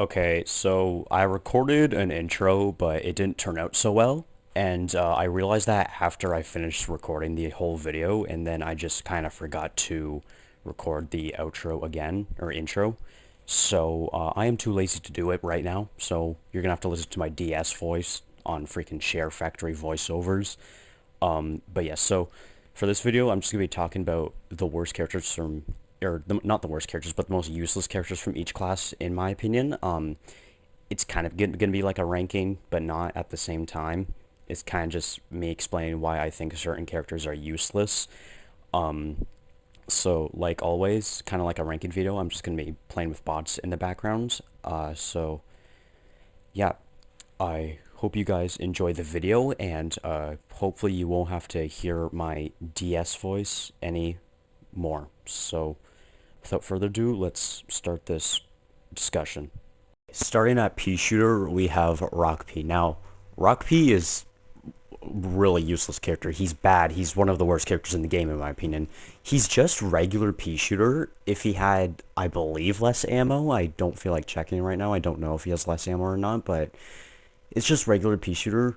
Okay, so I recorded an intro, but it didn't turn out so well. And I realized that after I finished recording the whole video, and then I just kind of forgot to record the outro again, or intro. So I am too lazy to do it right now, so you're gonna have to listen to my DS voice on freaking Share Factory voiceovers. But yeah, so for this video, I'm just gonna be talking about the worst characters from, not the worst characters, but the most useless characters from each class, in my opinion. It's kind of gonna be like a ranking, but not at the same time. It's kind of just me explaining why I think certain characters are useless. So like always, kind of like a ranking video, I'm just gonna be playing with bots in the background. So yeah, I hope you guys enjoy the video, and hopefully you won't have to hear my DS voice any more. So, without further ado, let's start this discussion. Starting at Peashooter, we have Rock P. Now, Rock P is really useless character. He's bad. He's one of the worst characters in the game, in my opinion. He's just regular Peashooter. If he had, I believe, less ammo, I don't feel like checking right now. I don't know if he has less ammo or not, but it's just regular Peashooter.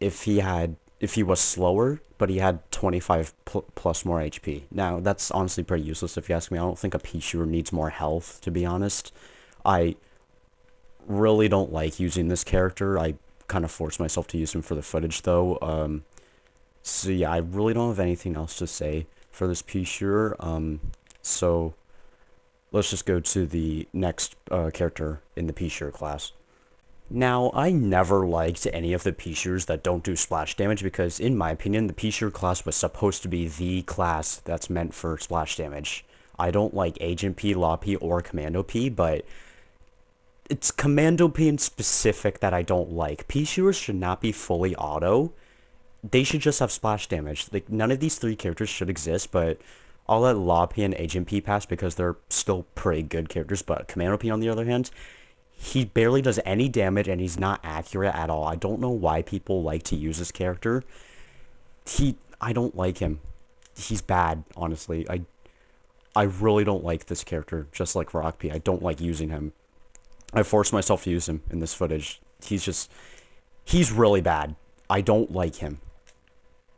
If he was slower, but he had 25 plus more HP. Now, that's honestly pretty useless if you ask me. I don't think a Peashooter needs more health, to be honest. I really don't like using this character. I kind of force myself to use him for the footage, though. So yeah, I really don't have anything else to say for this Peashooter. So let's just go to the next character in the Peashooter class. Now, I never liked any of the Peashooters that don't do splash damage because, in my opinion, the Peashooter class was supposed to be the class that's meant for splash damage. I don't like Agent P, Law P, or Commando P, but it's Commando P in specific that I don't like. Peashooters should not be fully auto. They should just have splash damage. Like, none of these three characters should exist, but I'll let Law P and Agent P pass because they're still pretty good characters, but Commando P, on the other hand, he barely does any damage and he's not accurate at all. I don't know why people like to use this character. I don't like him. He's bad, honestly. I really don't like this character, just like Rock P. I don't like using him. I forced myself to use him in this footage. He's really bad. I don't like him.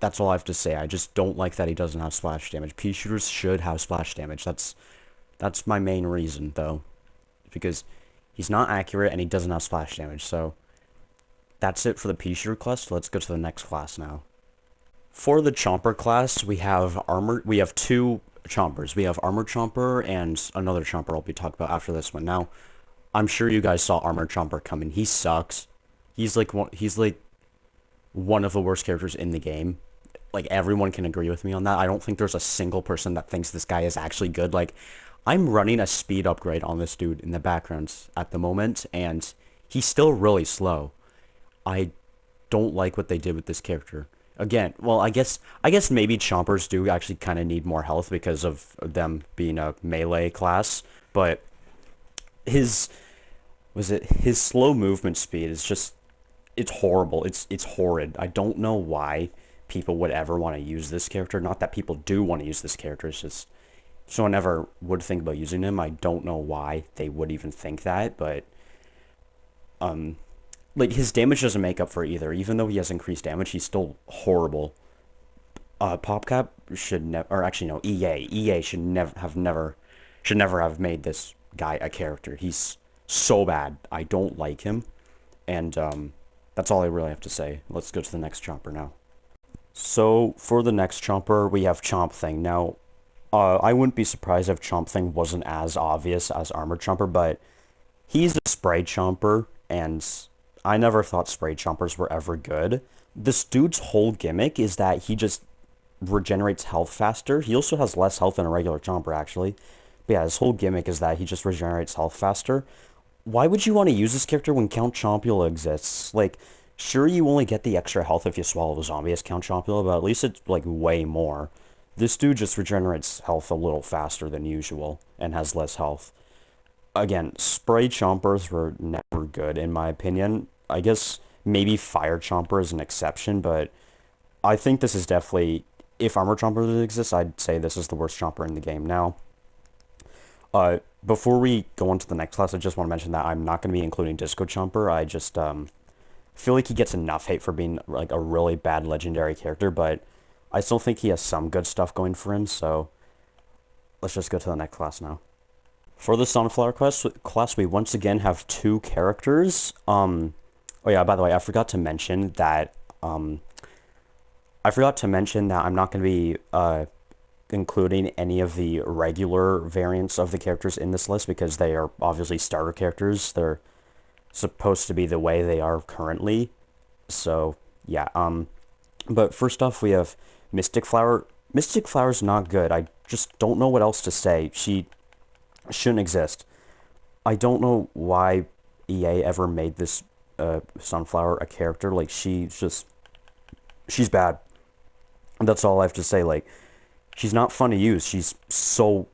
That's all I have to say. I just don't like that he doesn't have splash damage. Peashooters should have splash damage. That's my main reason, though. Because he's not accurate and he doesn't have splash damage, so that's it for the Peashooter class. Let's go to the next class now. For the Chomper class, we have two Chompers. We have Armor Chomper and another Chomper I'll be talking about after this one. Now, I'm sure you guys saw Armor Chomper coming. He sucks. He's like one of the worst characters in the game. Like, everyone can agree with me on that. I don't think there's a single person that thinks this guy is actually good. Like, I'm running a speed upgrade on this dude in the background at the moment, and he's still really slow. I don't like what they did with this character. Again, well, I guess maybe Chompers do actually kind of need more health because of them being a melee class, but his slow movement speed is just, it's horrible. It's horrid. I don't know why people would ever want to use this character. Not that people do want to use this character, it's just someone ever would think about using him. I don't know why they would even think that, but like, his damage doesn't make up for it either. Even though he has increased damage, he's still horrible. PopCap should never, or actually no, EA should never have made this guy a character. He's so bad. I don't like him, and that's all I really have to say. Let's go to the next Chomper now. So for the next Chomper, we have Chomp Thing. Now, I wouldn't be surprised if Chomp Thing wasn't as obvious as Armor Chomper, but he's a Sprite Chomper, and I never thought Sprite Chompers were ever good. This dude's whole gimmick is that he just regenerates health faster. He also has less health than a regular Chomper, actually. But yeah, his whole gimmick is that he just regenerates health faster. Why would you want to use this character when Count Chompula exists? Like, sure, you only get the extra health if you swallow the zombie as Count Chompula, but at least it's, like, way more. This dude just regenerates health a little faster than usual and has less health. Again, Sprite Chompers were never good, in my opinion. I guess maybe Fire Chomper is an exception, but I think this is definitely, if Armor Chomper exists, I'd say this is the worst Chomper in the game. Now, Before we go on to the next class, I just want to mention that I'm not going to be including Disco Chomper. I just feel like he gets enough hate for being like a really bad legendary character, but I still think he has some good stuff going for him. So let's just go to the next class now. For the Sunflower class, we once again have two characters. Oh yeah, by the way, I forgot to mention that I'm not going to be including any of the regular variants of the characters in this list because they are obviously starter characters. They're supposed to be the way they are currently. So yeah, but first off, we have Mystic Flower. Mystic Flower's not good. I just don't know what else to say. She shouldn't exist. I don't know why EA ever made this Sunflower a character. Like, she's bad. That's all I have to say. Like, she's not fun to use. She's so...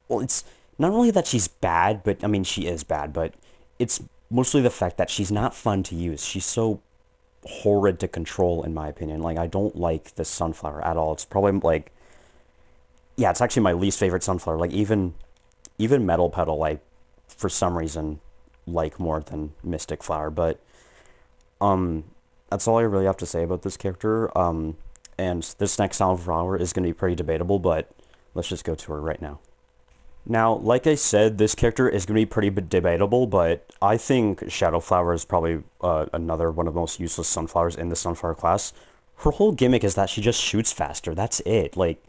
Well, it's not only that she's bad, but, I mean, she is bad, but it's mostly the fact that she's not fun to use. She's so horrid to control, in my opinion. Like, I don't like this Sunflower at all. It's probably, like... Yeah, it's actually my least favorite Sunflower. Like, even Metal Petal, like, for some reason, like more than Mystic Flower. But, that's all I really have to say about this character. And this next Sunflower is going to be pretty debatable, but let's just go to her right now. Now, like I said, this character is going to be pretty debatable, but I think Shadow Flower is probably another one of the most useless Sunflowers in the Sunflower class. Her whole gimmick is that she just shoots faster. That's it. Like,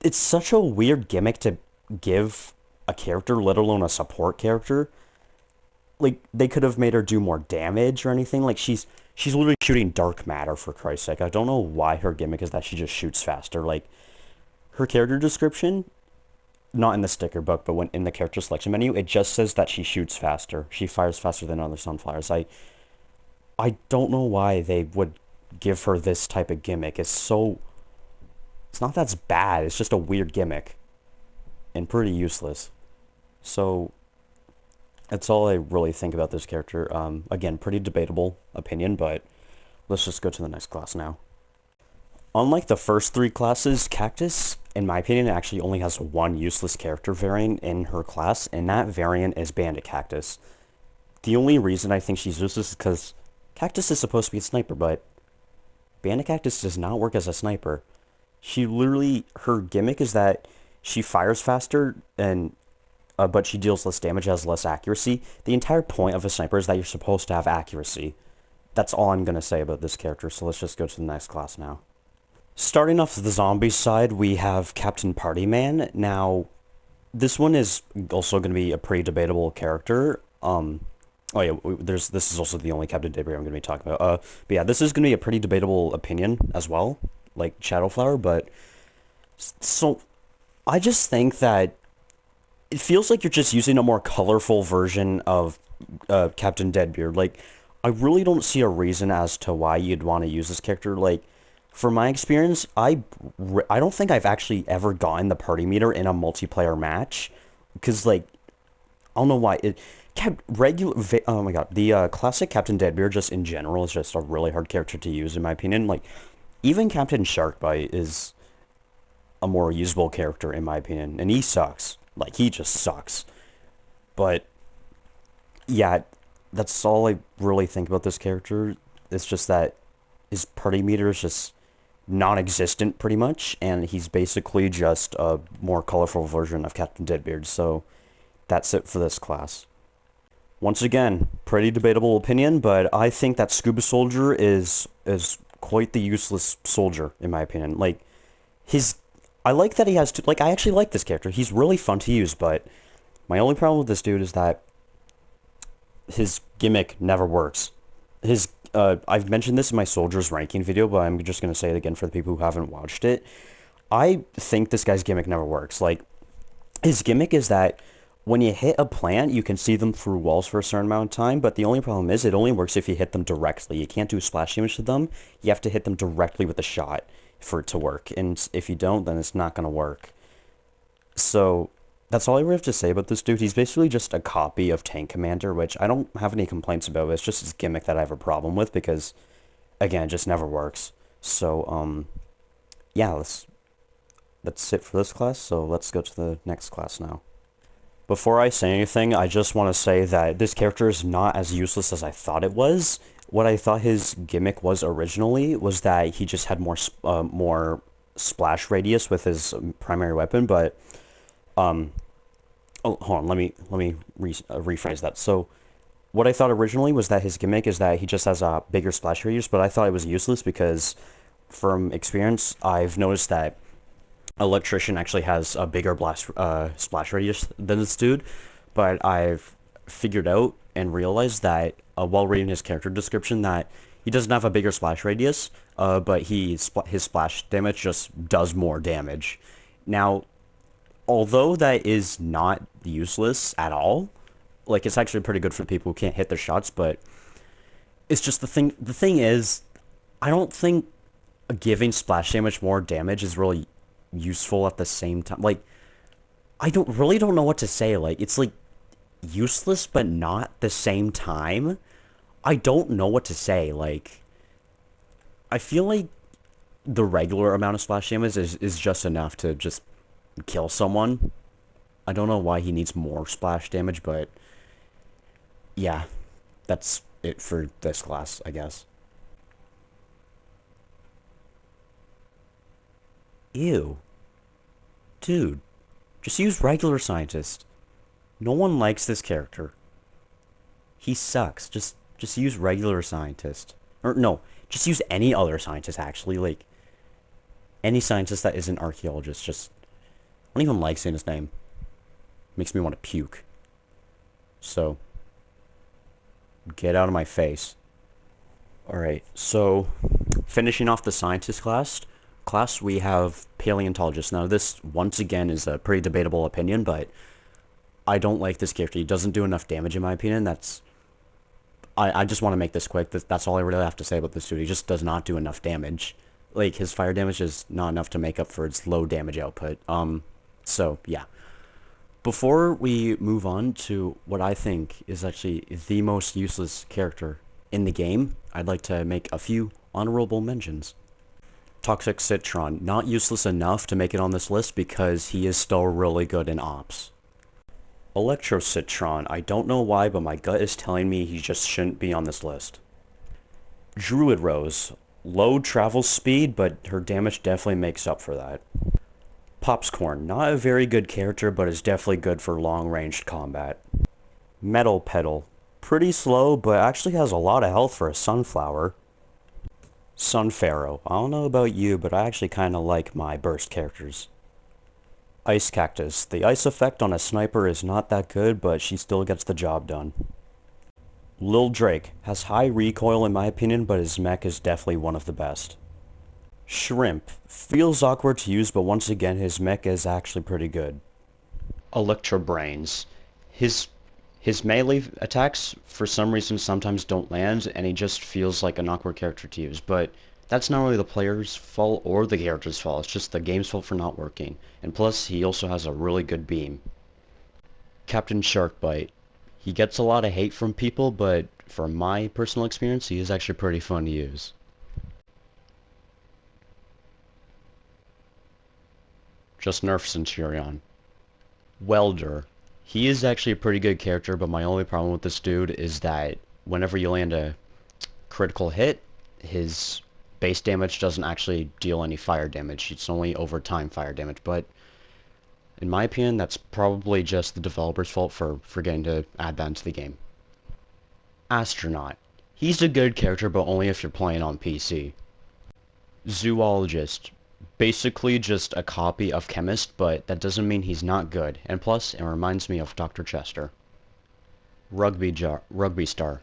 it's such a weird gimmick to give a character, let alone a support character. Like, they could have made her do more damage or anything. Like, she's literally shooting dark matter, for Christ's sake. I don't know why her gimmick is that she just shoots faster. Like, her character description, not in the sticker book, but when in the character selection menu, it just says that she shoots faster. She fires faster than other Sunflowers. I don't know why they would give her this type of gimmick. It's not that it's bad. It's just a weird gimmick. And pretty useless. So, that's all I really think about this character. Again, pretty debatable opinion, but let's just go to the next class now. Unlike the first three classes, Cactus, in my opinion, actually only has one useless character variant in her class, and that variant is Bandit Cactus. The only reason I think she's useless is because Cactus is supposed to be a sniper, but Bandit Cactus does not work as a sniper. Her gimmick is that she fires faster, and but she deals less damage, has less accuracy. The entire point of a sniper is that you're supposed to have accuracy. That's all I'm going to say about this character, so let's just go to the next class now. Starting off the zombie side, we have Captain Partyman. Now, this one is also going to be a pretty debatable character. Oh yeah, this is also the only Captain Debris I'm going to be talking about. But yeah, this is going to be a pretty debatable opinion as well, like Shadowflower, but... So, I just think that it feels like you're just using a more colorful version of Captain Deadbeard. Like, I really don't see a reason as to why you'd want to use this character. Like, from my experience, I don't think I've actually ever gotten the party meter in a multiplayer match. Because, like, I don't know why. Oh my god. The classic Captain Deadbeard, just in general, is just a really hard character to use, in my opinion. Like, even Captain Sharkbite is a more usable character, in my opinion. And he sucks. Like, he just sucks. But, yeah, that's all I really think about this character. It's just that his party meter is just non-existent, pretty much, and he's basically just a more colorful version of Captain Deadbeard, so that's it for this class. Once again, pretty debatable opinion, but I think that Scuba Soldier is quite the useless soldier, in my opinion. Like, I like that he has I actually like this character. He's really fun to use, but my only problem with this dude is that his gimmick never works. I've mentioned this in my soldiers ranking video, but I'm just going to say it again for the people who haven't watched it. I think this guy's gimmick never works. Like, his gimmick is that when you hit a plant, you can see them through walls for a certain amount of time, but the only problem is it only works if you hit them directly. You can't do splash damage to them. You have to hit them directly with a shot for it to work, and if you don't, then it's not going to work. So, that's all I really have to say about this dude. He's basically just a copy of Tank Commander, which I don't have any complaints about. It's just his gimmick that I have a problem with, because, again, it just never works. So, yeah, that's it for this class, so let's go to the next class now. Before I say anything, I just want to say that this character is not as useless as I thought it was. What I thought his gimmick was originally was that he just had more splash radius with his primary weapon, but oh, hold on, let me rephrase that. So what I thought originally was that his gimmick is that he just has a bigger splash radius, but I thought it was useless because from experience, I've noticed that Electrician actually has a bigger splash radius than this dude, but I've figured out and realized that while reading his character description that he doesn't have a bigger splash radius, but his splash damage just does more damage. Now, although that is not useless at all, like it's actually pretty good for people who can't hit their shots, but it's just the thing is, I don't think giving splash damage more damage is really useful at the same time. Like, I don't know what to say. Like, it's like useless but not the same time. I don't know what to say. Like, I feel like the regular amount of splash damage is just enough to just kill someone. I don't know why he needs more splash damage, but yeah, that's it for this class, I guess. Ew. Dude, just use regular scientist. No one likes this character. He sucks. Just use regular scientist. Or no, just use any other scientist actually. Like any scientist that isn't archaeologist. Just I don't even like saying his name. Makes me want to puke. So get out of my face. Alright, so finishing off the scientist class we have paleontologist. Now this once again is a pretty debatable opinion, but I don't like this character. He doesn't do enough damage in my opinion. I just want to make this quick. That's all I really have to say about this dude. He just does not do enough damage. Like his fire damage is not enough to make up for its low damage output. So yeah. Before we move on to what I think is actually the most useless character in the game, I'd like to make a few honorable mentions. Toxic Citron, not useless enough to make it on this list because he is still really good in ops. Electro Citron, I don't know why, but my gut is telling me he just shouldn't be on this list. Druid Rose, low travel speed, but her damage definitely makes up for that. Popscorn, not a very good character, but is definitely good for long-ranged combat. Metal Petal, pretty slow, but actually has a lot of health for a sunflower. Sunfarrow, I don't know about you, but I actually kinda like my burst characters. Ice Cactus, the ice effect on a sniper is not that good, but she still gets the job done. Lil Drake, has high recoil in my opinion, but his mech is definitely one of the best. Shrimp, feels awkward to use, but once again his mech is actually pretty good. Electro Brains, his melee attacks for some reason sometimes don't land, and he just feels like an awkward character to use, but that's not really the player's fault or the character's fault, it's just the game's fault for not working. And plus, he also has a really good beam. Captain Sharkbite. He gets a lot of hate from people, but from my personal experience, he is actually pretty fun to use. Just nerf Centurion. Welder. He is actually a pretty good character, but my only problem with this dude is that whenever you land a critical hit, his base damage doesn't actually deal any fire damage. It's only over time fire damage, but in my opinion, that's probably just the developer's fault for forgetting to add that into the game. Astronaut. He's a good character, but only if you're playing on PC. Zoologist. Basically just a copy of Chemist, but that doesn't mean he's not good. And plus, it reminds me of Dr. Chester. Rugby Star.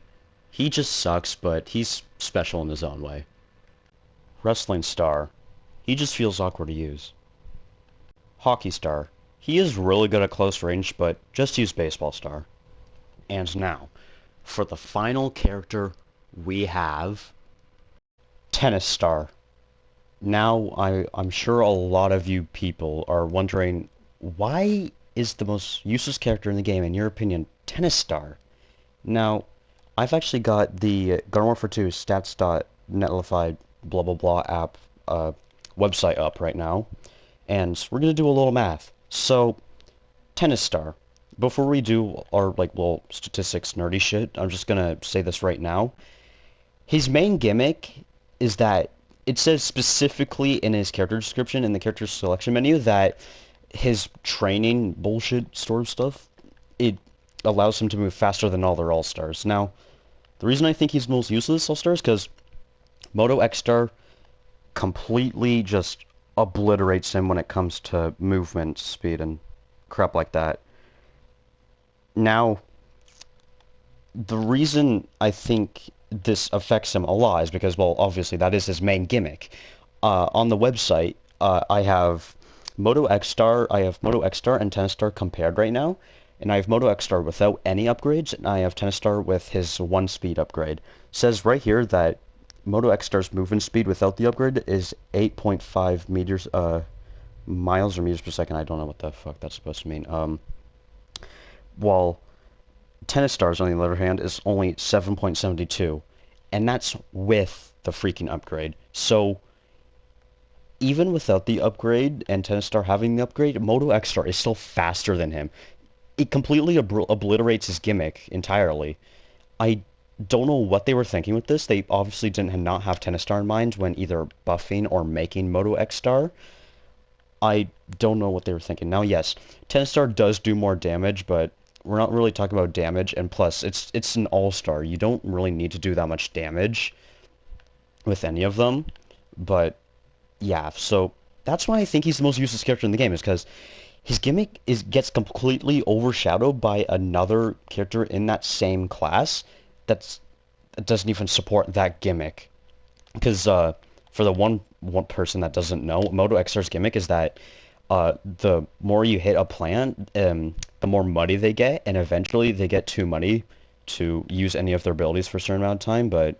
He just sucks, but he's special in his own way. Wrestling Star. He just feels awkward to use. Hockey Star. He is really good at close range, but just use Baseball Star. And now, for the final character, we have Tennis Star. Now, I'm sure a lot of you people are wondering, why is the most useless character in the game, in your opinion, Tennis Star? Now, I've actually got the Garden Warfare 2 stats.netlify blah blah blah app website up right now, and we're going to do a little math. So, Tennis Star. before we do our like little statistics nerdy shit, I'm just gonna say this right now. His main gimmick is that it says specifically in his character description in the character selection menu that his training bullshit sort of stuff, it allows him to move faster than all their all-stars. Now, the reason I think he's the most useless all-star is because Moto X-Star completely just obliterates him when it comes to movement speed and crap like that. Now, the reason I think this affects him a lot is because, well, obviously that is his main gimmick. On the website, I have Moto X Star, I have Moto X Star and Tennis Star compared right now, and I have Moto X Star without any upgrades, and I have Tennis Star with his one speed upgrade. It says right here that Moto X Star's movement speed without the upgrade is 8.5 meters, miles or meters per second. I don't know what the fuck that's supposed to mean. While Tennis Stars, on the other hand, is only 7.72, and that's with the freaking upgrade. So, even without the upgrade and Tennis Star having the upgrade, Moto X Star is still faster than him. It completely obliterates his gimmick entirely. I don't know what they were thinking with this. They obviously didn't not have Tennis Star in mind when either buffing or making Moto X Star. I don't know what they were thinking. Now, yes, Tennis Star does do more damage, but we're not really talking about damage, and plus, it's an all-star. You don't really need to do that much damage with any of them, but yeah, so that's why I think he's the most useless character in the game, is because his gimmick gets completely overshadowed by another character in that same class that doesn't even support that gimmick. Because for the one person that doesn't know, Moto XR's gimmick is that the more you hit a plant, the more money they get, and eventually they get too money to use any of their abilities for a certain amount of time. But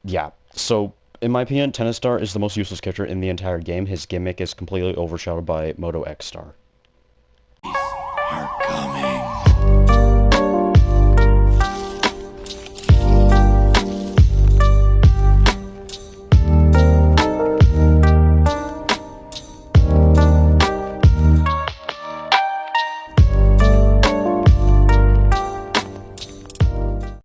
yeah, so in my opinion, Tennis Star is the most useless character in the entire game. His gimmick is completely overshadowed by Moto X Star.